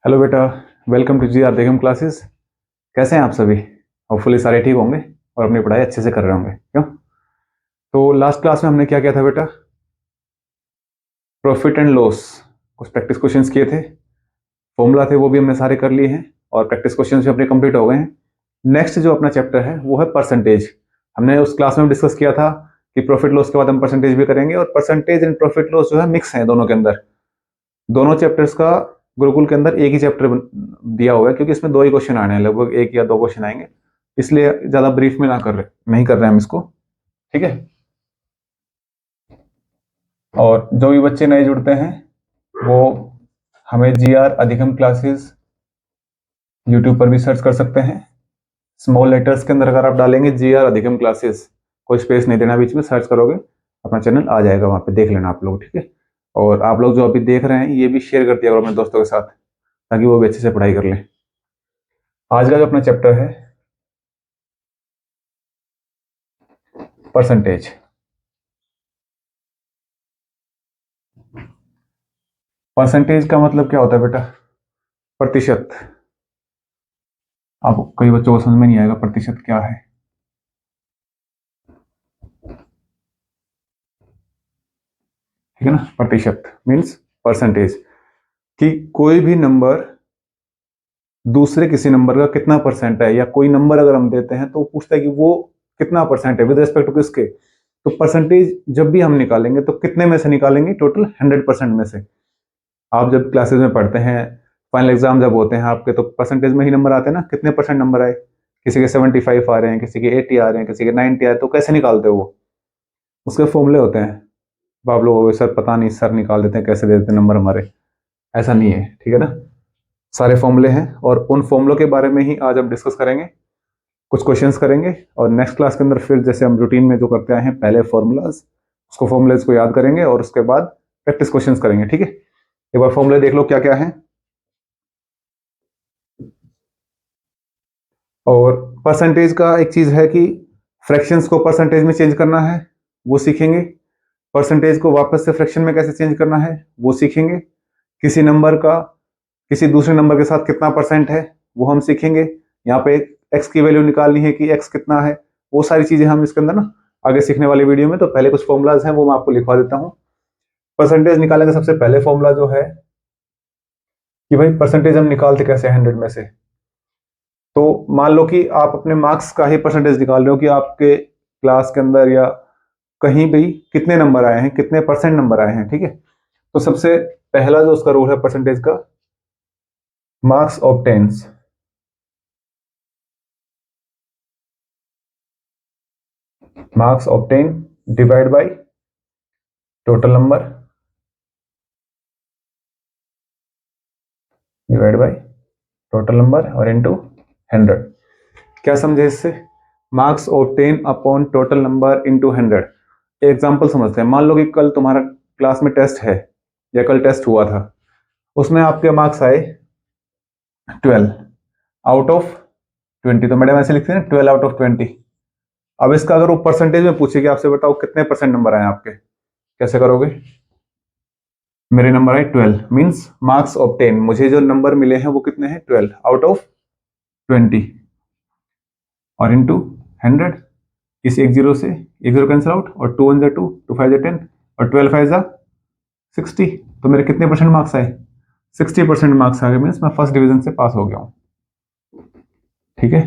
Hello बेटा, welcome to G R Begum classes. कैसे हैं आप सभी? होपफुली सारे ठीक होंगे और अपनी पढ़ाई अच्छे से कर रहे होंगे, क्यों? तो लास्ट क्लास में हमने क्या किया था बेटा? प्रॉफिट एंड लॉस कुछ प्रैक्टिस क्वेश्चंस किए थे, फॉर्मूला थे वो भी हमने सारे कर लिए हैं और प्रैक्टिस क्वेश्चंस भी अपने कंप्लीट हो गए हैं। नेक्स्ट जो अपना चैप्टर है वो है परसेंटेज। हमने उस क्लास में डिस्कस किया था कि प्रॉफिट लॉस के बाद हम परसेंटेज भी करेंगे, और परसेंटेज एंड प्रॉफिट लॉस जो है मिक्स है दोनों के अंदर। दोनों चैप्टर्स का गुरुकुल के अंदर एक ही चैप्टर दिया हुआ है, क्योंकि इसमें दो ही क्वेश्चन आने हैं, लगभग एक या दो क्वेश्चन आएंगे, इसलिए ज्यादा ब्रीफ में नहीं कर रहे हैं हम इसको। ठीक है। और जो भी बच्चे नए जुड़ते हैं वो हमें जी आर अधिगम क्लासेस यूट्यूब पर भी सर्च कर सकते हैं। स्मॉल लेटर्स के अंदर अगर आप डालेंगे जी आर अधिगम क्लासेस, कोई स्पेस नहीं देना बीच में, सर्च करोगे अपना चैनल आ जाएगा, वहां पे देख लेना आप लोग। ठीक है। और आप लोग जो अभी देख रहे हैं ये भी शेयर कर दिया करो अपने दोस्तों के साथ, ताकि वो भी अच्छे से पढ़ाई कर लें। आज का जो अपना चैप्टर है परसेंटेज। परसेंटेज का मतलब क्या होता है बेटा? प्रतिशत। आप कई बच्चों को समझ में नहीं आएगा प्रतिशत क्या है। ठीक है ना? प्रतिशत मीन्स परसेंटेज, कि कोई भी नंबर दूसरे किसी नंबर का कितना परसेंट है, या कोई नंबर अगर हम देते हैं तो पूछता है कि वो कितना परसेंट है विद रिस्पेक्ट टू किसके। तो परसेंटेज जब भी हम निकालेंगे तो कितने में से निकालेंगे? टोटल 100% में से। आप जब क्लासेस में पढ़ते हैं, फाइनल एग्जाम जब होते हैं आपके, तो परसेंटेज में ही नंबर आते हैं ना, कितने परसेंट नंबर आए। किसी के 75 आ रहे हैं, किसी के 80 आ रहे हैं, किसी के 90 आ रहे हैं, तो कैसे निकालते हो वो? उसके फॉर्मूले होते हैं। अब आप लोग सर पता नहीं, सर निकाल देते हैं, कैसे दे देते हैं नंबर हमारे। ऐसा नहीं है, ठीक है ना? सारे फॉर्मूले हैं और उन फॉर्मूलों के बारे में ही आज हम डिस्कस करेंगे, कुछ क्वेश्चंस करेंगे, और नेक्स्ट क्लास के अंदर फिर जैसे हम रूटीन में जो करते आए हैं, पहले फॉर्मूलाज, उसको फॉर्मूलेज को याद करेंगे और उसके बाद प्रैक्टिस क्वेश्चंस करेंगे। ठीक है। एक बार फॉर्मूले देख लो क्या क्या है। और परसेंटेज का एक चीज है कि फ्रैक्शंस को परसेंटेज में चेंज करना है, वो सीखेंगे। परसेंटेज को वापस से फ्रैक्शन में कैसे चेंज करना है वो सीखेंगे। किसी नंबर का किसी दूसरे नंबर के साथ कितना परसेंट है वो हम सीखेंगे। यहाँ पे एक्स की वैल्यू निकालनी है कि एक्स कितना है, वो सारी चीजें हम इसके अंदर ना आगे सीखने वाली वीडियो में। तो पहले कुछ फॉर्मूलाज हैं वो मैं आपको लिखवा देता हूँ। परसेंटेज निकालने का सबसे पहले फॉर्मूला जो है कि भाई परसेंटेज हम निकालते कैसे 100 में से। तो मान लो कि आप अपने मार्क्स का ही परसेंटेज निकाल रहे हो कि आपके क्लास के अंदर या कहीं भी कितने नंबर आए हैं, कितने परसेंट नंबर आए हैं। ठीक है। तो सबसे पहला जो उसका रूल है परसेंटेज का, marks obtains, marks obtain divide by total number divide by total number और इनटू 100। क्या समझे इससे? Marks obtain upon total number into 100। Example समझते हैं। मान लो कि कल तुम्हारा क्लास में टेस्ट है या कल टेस्ट हुआ था, उसमें आपके मार्क्स आए 12 आउट ऑफ 20। तो मैडम ऐसे लिखते हैं 12 आउट ऑफ 20। अब इसका अगर वो परसेंटेज में पूछेगी आपसे, बताओ कितने परसेंट नंबर आए आपके, कैसे करोगे? मेरे नंबर आए 12 मीन्स मार्क्स ऑब्टेन, मुझे जो नंबर मिले हैं वो कितने हैं? 12 आउट ऑफ 20 और इनटू 100। इस एक जीरो से एक जीरो कैंसिल आउट, और 2 1 2, 2 5 10, और 12 5 60। तो मेरे कितने परसेंट मार्क्स आए? 60% मार्क्स आ गए, मीन्स मैं फर्स्ट डिवीजन से पास हो गया हूँ। ठीक है।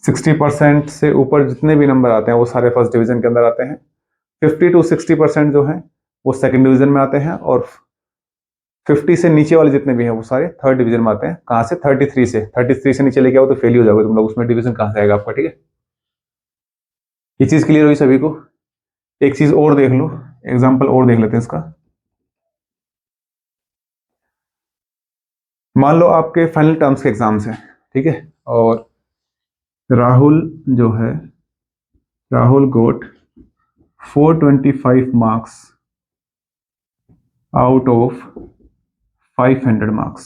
60% से ऊपर जितने भी नंबर आते हैं वो सारे फर्स्ट डिवीजन के अंदर आते हैं। 50 to 60% जो है वो सेकंड डिवीजन में आते हैं, और 50 से नीचे वाले जितने भी हैं वो सारे थर्ड डिवीजन में आते हैं। कहाँ से? 33 से नीचे लेके आओ तो फेल ही हो जाओगे तुम लोग, उसमें डिवीजन कहाँ से आएगा आपका? ठीक है। ये चीज क्लियर हुई सभी को? एक चीज और देख लो, एग्जाम्पल और देख लेते हैं इसका। मान लो आपके फाइनल टर्म्स के एग्जाम्स हैं, ठीक है, और राहुल जो है, राहुल गोट 425 marks out of 500 marks.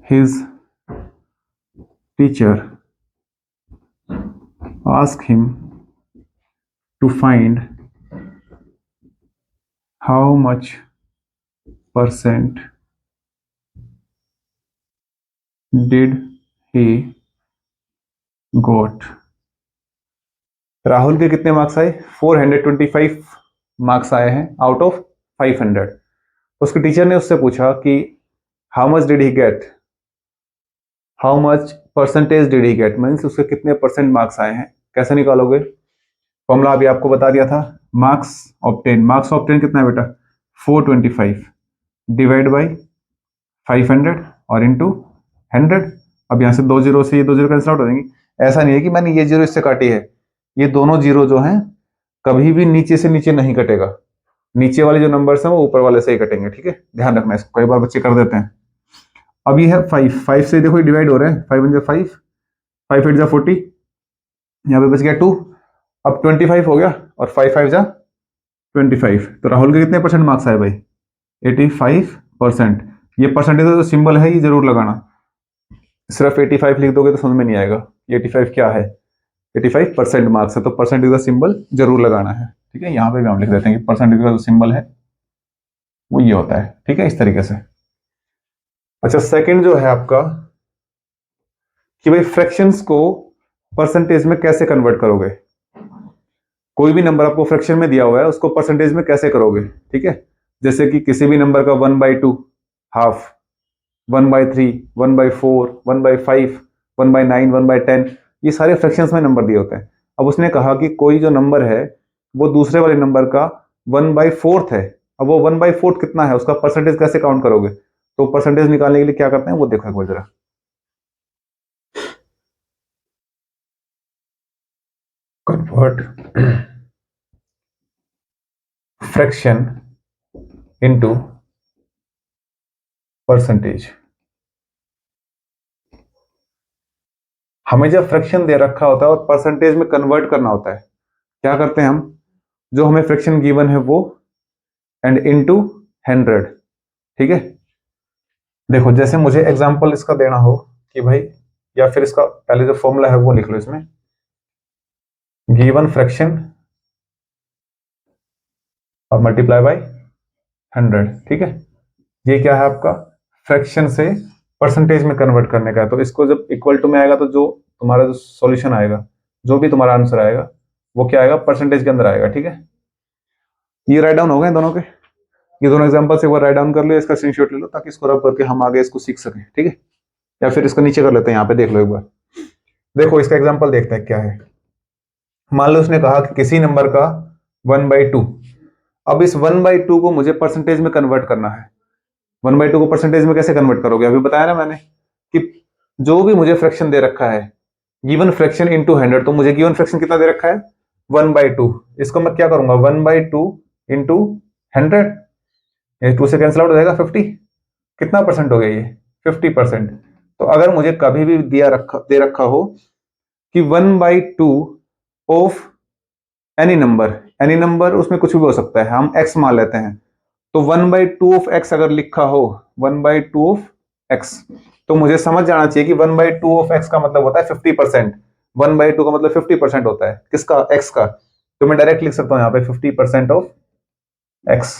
His teacher asked him to find how much percent did he got. Rahul के कितने मार्क्स आए? 425 मार्क्स आए हैं आउट ऑफ 500। उसके टीचर ने उससे पूछा कि how much did he get, how much percentage did he get, means उसके कितने परसेंट मार्क्स आए हैं। कैसे निकालोगे? फॉर्मूला अभी आपको बता दिया था, मार्क्स ऑब्टेन। मार्क्स ऑब्टेन कितना है बेटा? 425 डिवाइड बाई 500 और इंटू 100। अब यहाँ से दो जीरो से ये दो जीरो कैंसिल आउट हो जाएंगी। ऐसा नहीं है कि मैंने ये जीरो इससे काटी है, ये दोनों जीरो जो हैं कभी भी नीचे से नीचे नहीं कटेगा, नीचे वाले जो नंबर्स हैं वो ऊपर वाले से ही कटेंगे, ठीक है, ध्यान रखना इसको, कई बार बच्चे कर देते हैं। अब ये है 5, 5 से देखो डिवाइड हो रहे हैं, 5 × 5, 5 8 40, यहाँ पे बच गया 2, अब 25 हो गया और 5 5 25। तो राहुल के कितने परसेंट मार्क्स आए भाई? 85%। ये परसेंटेज जो सिंबल है ये जरूर लगाना, सिर्फ 85 लिख दोगे तो समझ में नहीं आएगा। ये 85 क्या है? 85% मार्क्स है, तो परसेंटेज का सिंबल जरूर लगाना है, ठीक है। यहाँ पे भी हम लिख देते हैं कि परसेंटेज का जो सिंबल है वो ये होता है, ठीक है, इस तरीके से। अच्छा, सेकंड जो है आपका कि भाई फ्रैक्शंस को परसेंटेज में कैसे कन्वर्ट करोगे। कोई भी नंबर आपको फ्रैक्शन में दिया हुआ है उसको परसेंटेज में कैसे करोगे, ठीक है। जैसे कि किसी भी नंबर का 1/2, हाफ, 1/3, 1/4, 1/5, 1/9, 1/10, ये सारे फ्रैक्शंस में नंबर दिए होते हैं। अब उसने कहा कि कोई जो नंबर है वो दूसरे वाले नंबर का 1/4 है। अब वो 1/4 कितना है उसका परसेंटेज कैसे काउंट करोगे? तो परसेंटेज निकालने के लिए क्या करते हैं वो देखो एक बार जरा। Convert fraction into percentage. हमें जब फ्रैक्शन दे रखा होता है और परसेंटेज में कन्वर्ट करना होता है, क्या करते हैं हम? जो हमें फ्रैक्शन गिवन है वो एंड इनटू 100, ठीक है। देखो जैसे मुझे एग्जांपल इसका देना हो कि भाई, या फिर इसका पहले जो फॉर्मूला है वो लिख लो इसमें, गिवन फ्रैक्शन और मल्टीप्लाई बाय 100, ठीक है। ये क्या है आपका? फ्रैक्शन से परसेंटेज में कन्वर्ट करने का है। तो इसको जब इक्वल टू में आएगा तो जो तुम्हारा जो सॉल्यूशन आएगा, जो भी तुम्हारा आंसर आएगा वो क्या आएगा? परसेंटेज के अंदर आएगा, ठीक है। ये राइट डाउन हो गए दोनों के, ये दोनों एग्जांपल से एक बार राइट डाउन कर लो, इसका स्क्रीनशॉट ले लो ताकि इसको रब करके हम आगे इसको सीख सकें, ठीक है। या फिर इसको नीचे कर लेते हैं, यहाँ पे देख लो एक बार। देखो इसका एग्जांपल देखते हैं क्या है। मान लो उसने कहा कि किसी नंबर का 1/2। अब इस 1/2 को मुझे परसेंटेज में कन्वर्ट करना है। 1/2 को परसेंटेज में कैसे कन्वर्ट करोगे? अभी बताया ना मैंने कि जो भी मुझे फ्रैक्शन दे रखा है, गिवन फ्रैक्शन इनटू 100, तो मुझे गिवन फ्रैक्शन कितना दे रखा है? 1/2। इसको मैं क्या करूंगा? 1/2 इंटू 100, ये 2 से कैंसिल आउट हो जाएगा, 50। कितना परसेंट हो गया ये? 50%। तो अगर मुझे कभी भी दे रखा हो कि 1/2 ऑफ एनी नंबर, उसमें कुछ भी हो सकता है, हम x मान लेते हैं, तो 1/2 ऑफ x अगर लिखा हो, 1/2 ऑफ x, तो मुझे समझ जाना चाहिए कि 1/2 ऑफ x का मतलब होता है 50%। 1/2 का मतलब 50% होता है किसका? x का। तो मैं डायरेक्ट लिख सकता हूं यहाँ पे 50% ऑफ x,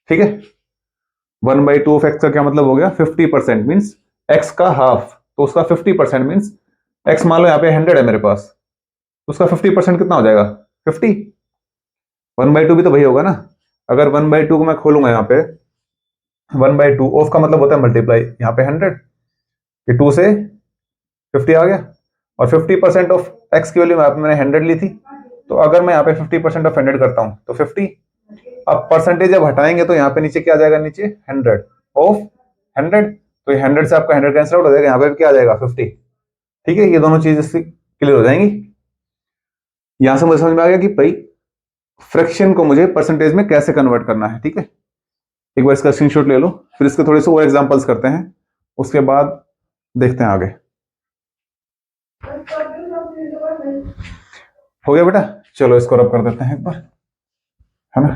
ठीक है। 1/2 ऑफ x का क्या मतलब हो गया? 50% मीन्स x का हाफ, तो उसका 50% मीन्स x मान लो यहाँ पे 100 है मेरे पास, तो उसका 50% कितना हो जाएगा? 50। 1/2 भी तो वही होगा ना। अगर 1/2 को मैं खोलूंगा यहाँ पे, 1/2 ऑफ का मतलब होता है मल्टीप्लाई, यहाँ पे 100, ये 2 से 50 आ गया, और 50% ऑफ x की वैल्यू मैंने 100 ली थी, तो अगर मैं यहाँ पे 50% ऑफ 100 करता हूँ तो 50। अब परसेंटेज जब हटाएंगे तो यहाँ पे नीचे क्या आ जाएगा? नीचे 100 ऑफ 100, तो ये 100 से आपका 100 कैंसिल आउट हो जाएगा, यहाँ पे क्या आ जाएगा? 50, ठीक है। ये दोनों चीज इससे क्लियर हो जाएंगी। यहां से मुझे समझ में आ गया कि भाई फ्रैक्शन को मुझे परसेंटेज में कैसे कन्वर्ट करना है, ठीक है। एक बार इसका स्क्रीनशॉट ले लो, फिर इसके थोड़े से और एग्जांपल्स करते हैं, उसके बाद देखते हैं आगे। हो गया बेटा? चलो इसको रब कर देते हैं एक बार, है ना।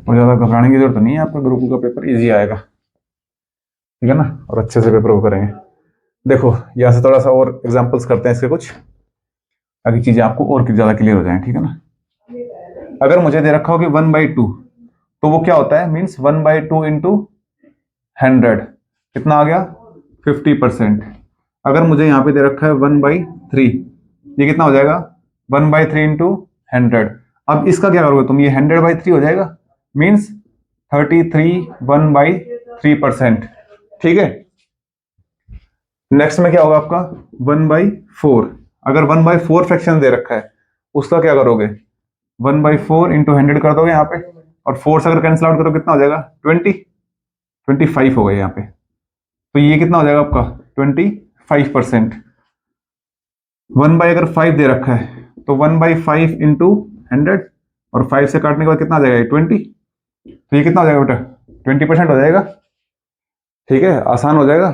और ज्यादा घबराने की जरूरत नहीं है, आपका ग्रुप का पेपर इजी आएगा, ठीक है ना, और अच्छे से पेपर वो करेंगे। देखो यहाँ से थोड़ा सा और एग्जांपल्स करते हैं इसके कुछ, ताकि चीजें आपको और ज्यादा क्लियर हो जाए, ठीक है ना। अगर मुझे दे रखा हो कि 1/2 तो वो क्या होता है, मीन्स 1/2 इंटू 100 कितना आ गया 50%। अगर मुझे यहाँ पे दे रखा है 1/3, ये कितना हो जाएगा 1/3 इंटू 100। अब इसका क्या करोगे तुम, ये 100/3 हो जाएगा, मीन्स 33 1/3%। ठीक है, नेक्स्ट में क्या होगा आपका 1/4। अगर 1/4 फ्रैक्शन दे रखा है उसका क्या करोगे 1/4 इंटू 100 कर दोगे यहाँ पे, और 4 से अगर कैंसिल आउट करो कितना हो जाएगा 25 हो गया यहाँ पे। तो ये कितना हो जाएगा आपका 25%। 1/5 दे रखा है तो 1/5 इंटू 100, और 5 से काटने के बाद कितना आ जाएगा 20। तो ये कितना हो जाएगा बेटा 20% हो जाएगा। ठीक है, आसान हो जाएगा।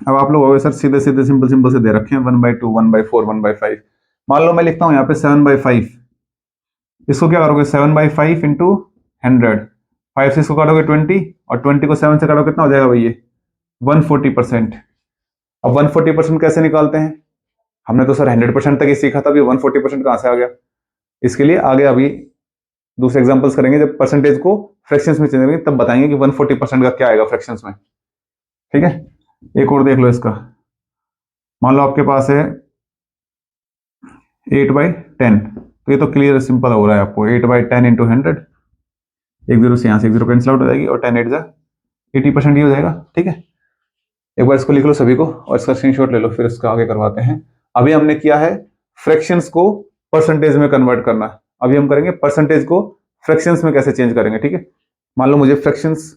अब आप लोग सर सीधे सीधे सिंपल सिंपल से दे रखे हैं 1/2 1/4 1/5। मान लो मैं लिखता हूं यहाँ पे 7/5, इसको क्या करोगे 7/5 इंटू 100, 5 से इसको काटोगे 20, और 20 को 7 से काटोगे कितना हो जाएगा भैया 140%। अब 140% कैसे निकालते हैं, हमने तो सर 100% तक ही सीखा था, अभी 140% कहां से आ गया। इसके लिए आगे अभी दूसरे एग्जांपल्स करेंगे, जब परसेंटेज को फ्रैक्शंस में चेंज करेंगे तब बताएंगे कि 140% का क्या आएगा फ्रैक्शंस में। ठीक है, एक और देख लो इसका। मान लो आपके पास है 8/10, तो ये तो क्लियर सिंपल हो रहा है आपको, 8/10 इंटू 100, एक जीरो से यहाँ से एक जीरो कैंसिल आउट हो जाएगी, और 10 8 जा 80% ही हो जाएगा। ठीक है, एक बार इसको लिख लो सभी को और इसका स्क्रीनशॉट ले लो, फिर इसका आगे करवाते हैं। अभी हमने किया है फ्रैक्शंस को परसेंटेज में कन्वर्ट करना, अभी हम करेंगे परसेंटेज को फ्रैक्शंस में कैसे चेंज करेंगे। ठीक है, मान लो मुझे फ्रैक्शंस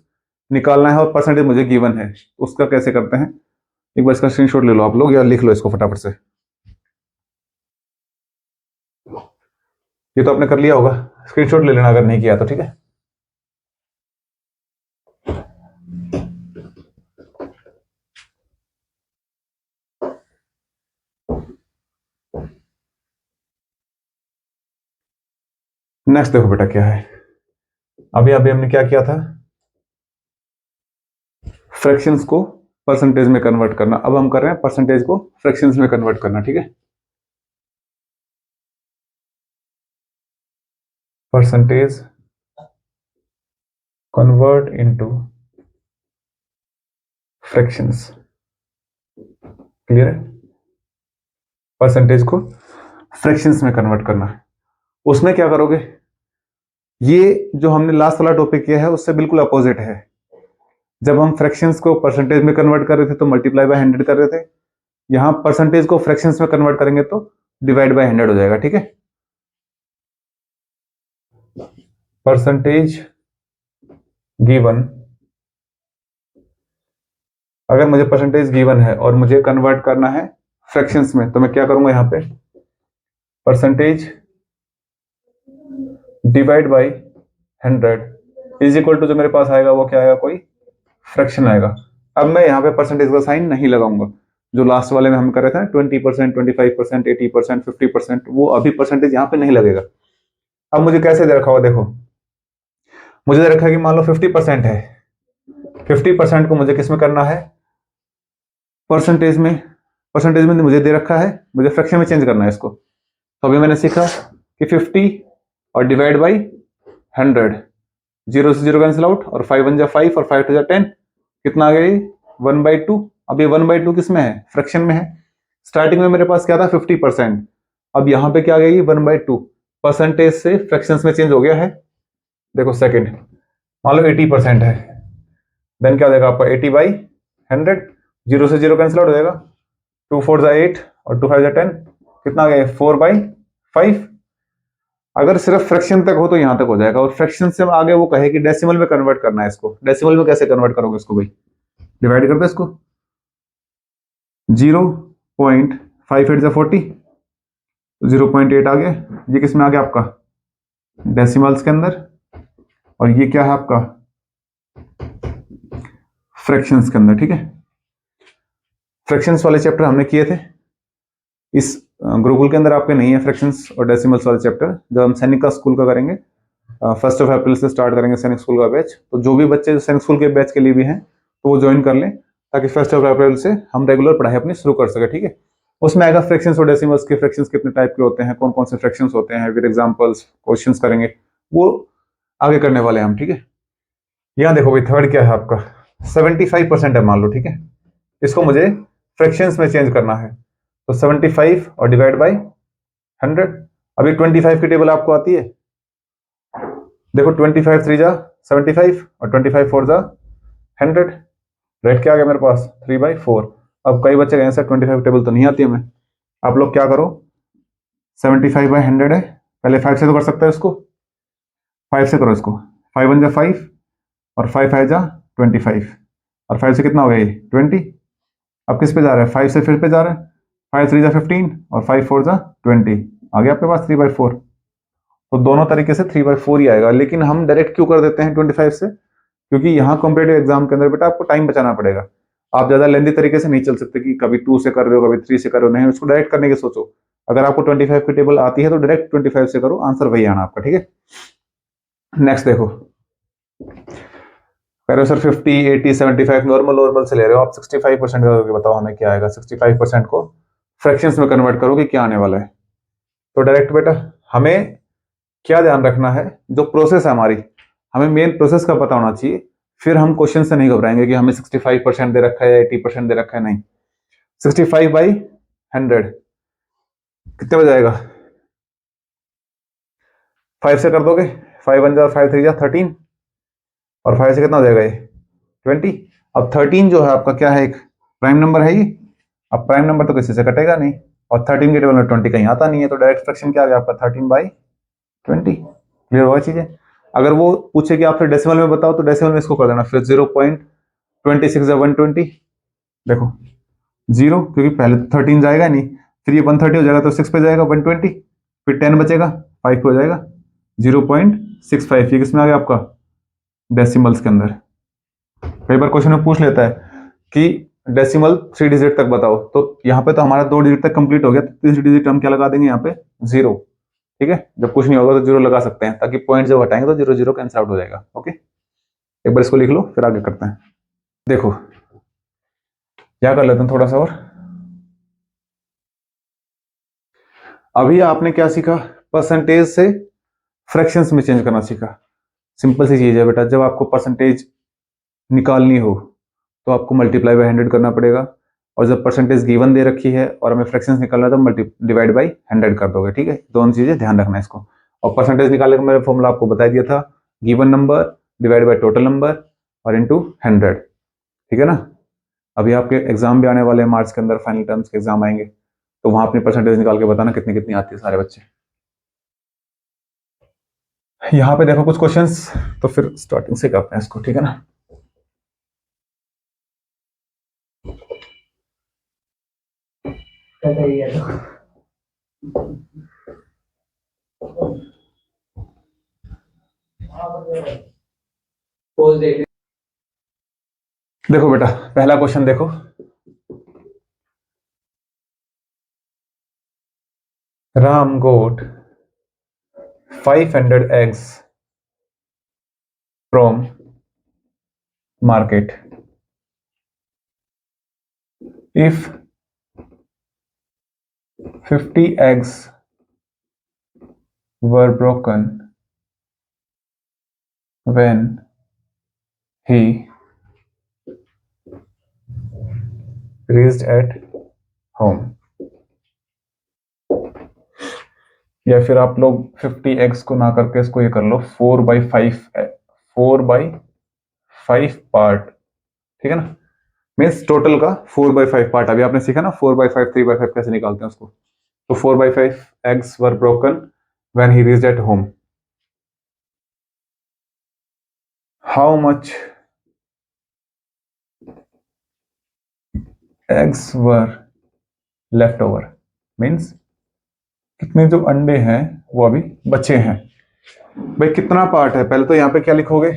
निकालना है और परसेंटेज मुझे गिवन है, उसका कैसे करते हैं, एक बार इसका स्क्रीनशॉट ले लो आप लोग, या लिख लो इसको फटाफट से। ये तो आपने कर लिया होगा, स्क्रीनशॉट ले लेना अगर नहीं किया तो। ठीक है, नेक्स्ट देखो बेटा क्या है, अभी अभी हमने क्या किया था, फ्रैक्शंस को परसेंटेज में कन्वर्ट करना। अब हम कर रहे हैं परसेंटेज को फ्रैक्शंस में कन्वर्ट करना। ठीक है, percentage convert into fractions, clear है, परसेंटेज को फ्रैक्शंस में कन्वर्ट करना। उसमें क्या करोगे, ये जो हमने लास्ट वाला टॉपिक किया है उससे बिल्कुल अपोजिट है। जब हम फ्रैक्शंस को परसेंटेज में कन्वर्ट कर रहे थे तो मल्टीप्लाई बाय 100 कर रहे थे, यहां परसेंटेज को फ्रैक्शंस में कन्वर्ट करेंगे तो डिवाइड बाय 100 हो जाएगा। ठीक है, परसेंटेज गिवन, अगर मुझे परसेंटेज गिवन है और मुझे कन्वर्ट करना है फ्रैक्शंस में, तो मैं क्या करूंगा यहां पे percentage divide by 100 is equal to, जो मेरे पास आएगा वो क्या आएगा, कोई फ्रैक्शन आएगा। अब मैं यहाँ पे परसेंटेज का साइन नहीं लगाऊंगा, जो लास्ट वाले में हम कर रहे थे 20% 25% 80% 50%, वो अभी परसेंटेज यहाँ पे नहीं लगेगा। अब मुझे कैसे दे रखा हुआ, देखो मुझे दे रखा है कि मान लो 50% है, 50% को मुझे किस में करना है, परसेंटेज में। परसेंटेज में मुझे दे रखा है, मुझे फ्रैक्शन में चेंज करना है इसको। तो अभी मैंने सीखा कि 50 और डिवाइड बाई 100, 0 से 0 कैंसिल आउट, और 5 1 जा 5 और 5 2 जा 10, कितना आ गया ये 1/2। अब ये 1/2 किस में है, फ्रैक्शन में है। स्टार्टिंग में मेरे पास क्या था 50%, अब यहाँ पे क्या आ गया ये 1/2, परसेंटेज से फ्रैक्शंस में चेंज हो गया है। देखो सेकंड, मान लो 80% है, देन क्या हो जाएगा आपका 80/100, 0 से 0 कैंसिल आउट हो जाएगा, 2 4 जा 8 और 2 5 जा 10, कितना आ गया 4/5। अगर सिर्फ फ्रैक्शन तक हो तो यहां तक हो जाएगा, और फ्रैक्शन से आगे वो कहे कि डेसिमल में कन्वर्ट करना है इसको। डेसिमल में कैसे कन्वर्ट करोगे इसको भाई, डिवाइड कर दो इसको, 0.58 जा 40, 0.8 आ गया, ये किस में आ गया आपका डेसिमल्स के अंदर, और ये क्या है आपका फ्रैक्शंस के अंदर। ठीक है, फ्रैक्शंस वाले चैप्टर हमने किए थे, इस गुरुकुल के अंदर आपके नहीं है फ्रैक्शंस और डेसिमल्स वाले चैप्टर। जब हम सैनिक का स्कूल का करेंगे, 1 अप्रैल से स्टार्ट करेंगे सैनिक स्कूल का बैच, तो जो भी बच्चे सैनिक स्कूल के बैच के लिए भी हैं तो वो ज्वाइन कर लें, ताकि 1 अप्रैल से हम रेगुलर पढ़ाई अपनी शुरू कर सके। ठीक है, उसमें आएगा फ्रैक्शंस और डेसिमल्स के, फ्रैक्शंस कितने टाइप के होते हैं, कौन कौन से फ्रैक्शंस होते हैं, विद एग्जांपल्स क्वेश्चंस करेंगे, वो आगे करने वाले हैं हम, ठीक है। यहाँ देखो भाई थर्ड क्या है आपका, 75% है मान लो, ठीक है। इसको मुझे फ्रैक्शंस में चेंज करना है, तो 75 और डिवाइड बाई 100। अभी 25 की टेबल आपको आती है, देखो 25 3 जा 75 और 25 4 जा 100, राइट। क्या आ गया मेरे पास 3/4। अब कई बच्चे कहें सर 25 टेबल तो नहीं आती हमें, आप लोग क्या करो, 75/100 है, पहले 5 से तो कर सकते हैं इसको, 5 से करो इसको, 5 1 जा 5 और 5 5 जा 25 और 5 से कितना हो गया ये 20। अब किस पे जा रहा है, 5 से फिर पे जा रहा है, 5 3 जा 15 और 5 4 जा 20, आ गया आपके पास 3/4। तो दोनों तरीके से 3/4 ही आएगा, लेकिन हम डायरेक्ट क्यों कर देते हैं 25 से, क्योंकि यहाँ कॉम्पिटेटिव एग्जाम के अंदर बेटा आपको टाइम बचाना पड़ेगा। आप ज्यादा लेंदी तरीके से नहीं चल सकते कि कभी 2 से कर रहे हो कभी 3 से कर रहे हो, नहीं, उसको डायरेक्ट करने की सोचो। अगर आपको 25 की टेबल आती है तो डायरेक्ट 25 से करो, आंसर वही आना आपका, ठीक है। नेक्स्ट देखो, कह रहे हो सर 50 80 75 नॉर्मल नॉर्मल से ले रहे हो आप, 65% का बताओ हमें क्या आएगा। 65% को फ्रैक्शंस में कन्वर्ट करोगे क्या आने वाला है। तो डायरेक्ट बेटा हमें क्या ध्यान रखना है, जो प्रोसेस है हमारी, हमें मेन प्रोसेस का पता होना चाहिए, फिर हम क्वेश्चन से नहीं घबराएंगे कि हमें 65% दे रखा है या 80% दे रखा है, नहीं। 65/100 कितने बज जाएगा, 5 से कर दोगे, 5 1 जा 5 3 जा 13 और 5 से कितना हो जाएगा ये 20। अब 13 जो है आपका क्या है, एक प्राइम नंबर है ये, अब प्राइम नंबर तो किसी से कटेगा नहीं, और 13 के टेबल में 20 कहीं आता नहीं है, तो डायरेक्ट फ्रैक्शन क्या आ गया आपका 13/20। क्लियर हुआ चीजें। अगर वो पूछे कि आप फिर डेसिमल में बताओ, तो डेसिमल में इसको कर देना फिर 0.26 या 120, देखो 0, क्योंकि पहले तो 13 जाएगा नहीं, फिर ये 130 हो जाएगा तो 6 पे जाएगा 120, फिर 10 बचेगा 5 पे हो जाएगा 0.65। ये किसमें आ गया आपका डेसिमल्स के अंदर। कई बार क्वेश्चन में पूछ लेता है कि डेसिमल 3 डिजिट तक बताओ, तो यहाँ पे तो हमारा 2 डिजिट तक कंप्लीट हो गया, तो 3 डिजिट हम क्या लगा देंगे यहाँ पे 0, ठीक है। जब कुछ नहीं होगा तो 0 लगा सकते हैं, ताकि पॉइंट जब हटाएंगे तो 0 0 कैंसिल आउट हो जाएगा। ओके, एक बार इसको लिख लो फिर आगे करते हैं। देखो क्या कर लेते हैं थोड़ा सा और, अभी आपने क्या सीखा, परसेंटेज से फ्रैक्शंस में चेंज करना सीखा। सिंपल सी चीज है बेटा, जब आपको परसेंटेज निकालनी हो तो आपको मल्टीप्लाई बाय 100 करना पड़ेगा, और जब परसेंटेज गिवन दे रखी है और हमें फ्रैक्शंस निकालना है तो डिवाइड बाय 100 कर दोगे, ठीक है। दोनों चीजें ध्यान रखना है इसको। और परसेंटेज निकालने का मैंने फॉर्मूला आपको बता दिया था, given number divide by total number और इनटू 100, ठीक है ना। अभी आपके एग्जाम भी आने वाले हैं मार्च के अंदर, फाइनल टर्म्स के एग्जाम आएंगे, तो वहां अपनी परसेंटेज निकाल के बताना कितनी कितनी आती है सारे बच्चे। यहाँ पे देखो कुछ क्वेश्चंस, तो फिर स्टार्टिंग से करते हैं इसको, ठीक है ना। देखो बेटा पहला क्वेश्चन देखो, Ram got 500 eggs from market. If 50 eggs were broken when he reached at home, या फिर आप लोग 50 eggs को ना करके इसको ये कर लो 4/5 पार्ट, ठीक है ना। मीन्स टोटल का 4/5 पार्ट। अभी आपने सीखा ना 4/5 3/5 कैसे निकालते हैं उसको, तो 4/5 eggs were broken when he reached at home. How much eggs were left over? Means कितने जो अंडे हैं वो अभी बचे हैं। भाई कितना पार्ट है, पहले तो यहाँ पे क्या लिखोगे,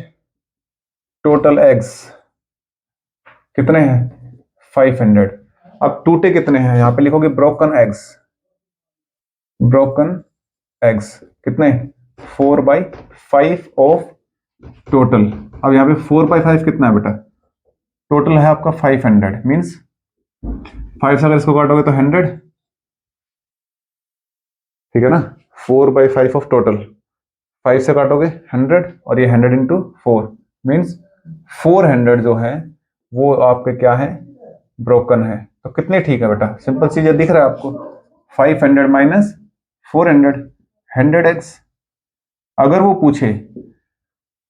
टोटल एग्स कितने हैं 500। अब टूटे कितने हैं, यहाँ पे लिखोगे ब्रोकन एग्स, ब्रोकन एग्स कितने 4/5 ऑफ टोटल। अब यहाँ पे 4/5 कितना है बेटा, टोटल है आपका 500, मीन्स 5 से अगर इसको काटोगे तो 100, ठीक है ना। 4/5 ऑफ टोटल 5 से काटोगे 100 और ये 100 इंटू 4 मीन्स 400 जो है वो आपके क्या है, ब्रोकन है। तो कितने ठीक है बेटा, सिंपल चीज दिख रहा है आपको, 500 माइनस 400 100x। अगर वो पूछे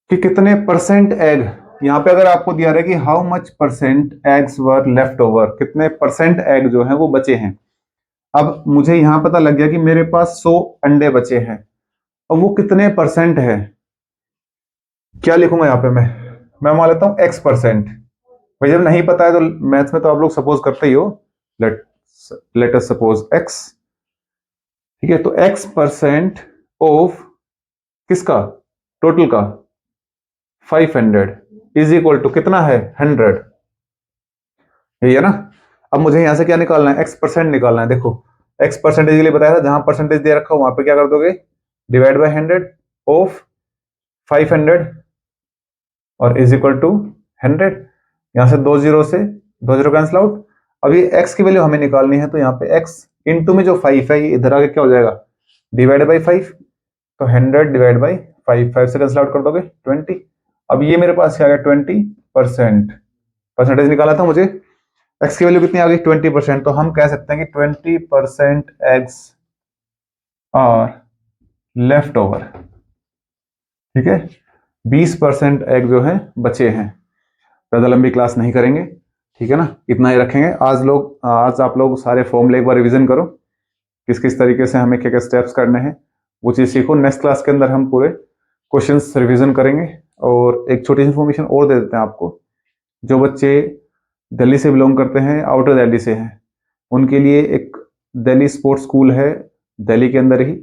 कि कितने परसेंट एग, यहाँ पे अगर आपको दिया रहा है कि how much percent eggs were left over, कितने परसेंट एग जो है वो बचे हैं। अब मुझे यहां पता लग गया कि मेरे पास 100 अंडे बचे हैं, अब वो कितने परसेंट है, क्या लिखूंगा यहाँ पे मैं मान लेता हूं x%। भाई जब नहीं पता है तो मैथ्स में तो आप लोग सपोज करते ही हो, लेट अस सपोज x, ठीक है। तो x% ऑफ किसका, टोटल का 500 इज इक्वल टू कितना है 100, यही है ना। अब मुझे यहां से क्या निकालना है, x% निकालना है। देखो x परसेंटेज के लिए बताया था, जहां परसेंटेज दे रखा हो वहां पे क्या कर दोगे, डिवाइड बाय 100 ऑफ 500 और इज इक्वल टू 100। यहां से 2 से 2 कैंसिल आउट। अब ये x की वैल्यू हमें निकालनी है, तो यहाँ पे x इंटू में जो 5 है ये इधर आके क्या हो जाएगा, डिवाइड बाई 5। तो 100 डिवाइड बाई 5 से कैंसिल आउट कर दोगे 20। अब ये मेरे पास क्या आ गया 20%, परसेंटेज निकाला था मुझे, x की वैल्यू कितनी आ गई 20%। तो हम कह सकते हैं कि 20% एग्स आर लेफ्ट ओवर, ठीक है। 20% एग जो है बचे हैं। ज़्यादा लंबी क्लास नहीं करेंगे, ठीक है ना, इतना ही रखेंगे। आज आप लोग सारे फॉर्मूले एक बार रिवीजन करो, किस किस तरीके से हमें क्या क्या स्टेप्स करने हैं वो चीज़ सीखो। नेक्स्ट क्लास के अंदर हम पूरे क्वेश्चंस रिवीजन करेंगे। और एक छोटी इन्फॉर्मेशन और दे देते हैं आपको, जो बच्चे दिल्ली से बिलोंग करते हैं, आउटर दिल्ली से हैं, उनके लिए एक दिल्ली स्पोर्ट्स स्कूल है दिल्ली के अंदर ही,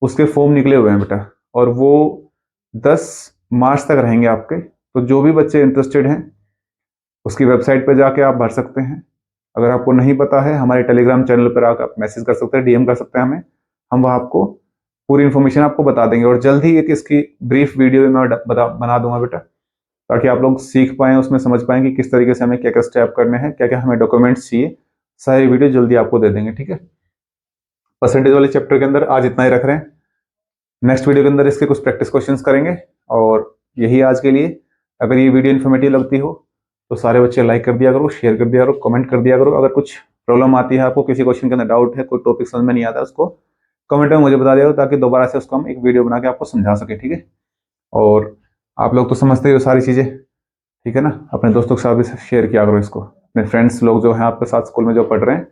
उसके फॉर्म निकले हुए हैं बेटा, और वो 10 मार्च तक रहेंगे आपके। तो जो भी बच्चे इंटरेस्टेड हैं उसकी वेबसाइट पर जाके आप भर सकते हैं। अगर आपको नहीं पता है हमारे टेलीग्राम चैनल पर आकर आप मैसेज कर सकते हैं, डीएम कर सकते हैं हमें, हम वहाँ आपको पूरी इन्फॉर्मेशन आपको बता देंगे। और जल्द ही एक इसकी ब्रीफ वीडियो मैं बना दूंगा बेटा, ताकि आप लोग सीख पाएं, उसमें समझ पाएं कि किस तरीके से हमें क्या क्या स्टेप करने हैं, क्या क्या हमें डॉक्यूमेंट्स चाहिए। सारी वीडियो जल्दी आपको दे देंगे, ठीक है। परसेंटेज वाले चैप्टर के अंदर आज इतना ही रख रहे हैं। नेक्स्ट वीडियो के अंदर इसके कुछ प्रैक्टिस क्वेश्चंस करेंगे। और यही आज के लिए। अगर ये वीडियो इन्फॉर्मेटिव लगती हो तो सारे बच्चे लाइक कर दिया करो, शेयर कर दिया करो, कमेंट कर दिया करो। अगर कुछ प्रॉब्लम आती है आपको, किसी क्वेश्चन के अंदर डाउट है, कोई टॉपिक समझ में नहीं आता, उसको कमेंट में मुझे बता दिया करो, ताकि दोबारा से उसको हम एक वीडियो बना के आपको समझा सके, ठीक है। और आप लोग तो समझते हो सारी चीज़ें, ठीक है ना। अपने दोस्तों के साथ भी शेयर किया करो इसको, अपने फ्रेंड्स लोग जो हैं आपके साथ स्कूल में जो पढ़ रहे हैं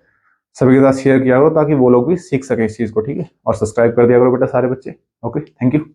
सभी के साथ शेयर किया करो, ताकि वो लोग भी सीख सके इस चीज़ को, ठीक है। और सब्सक्राइब कर दिया करो बेटा सारे बच्चे। Okay, thank you.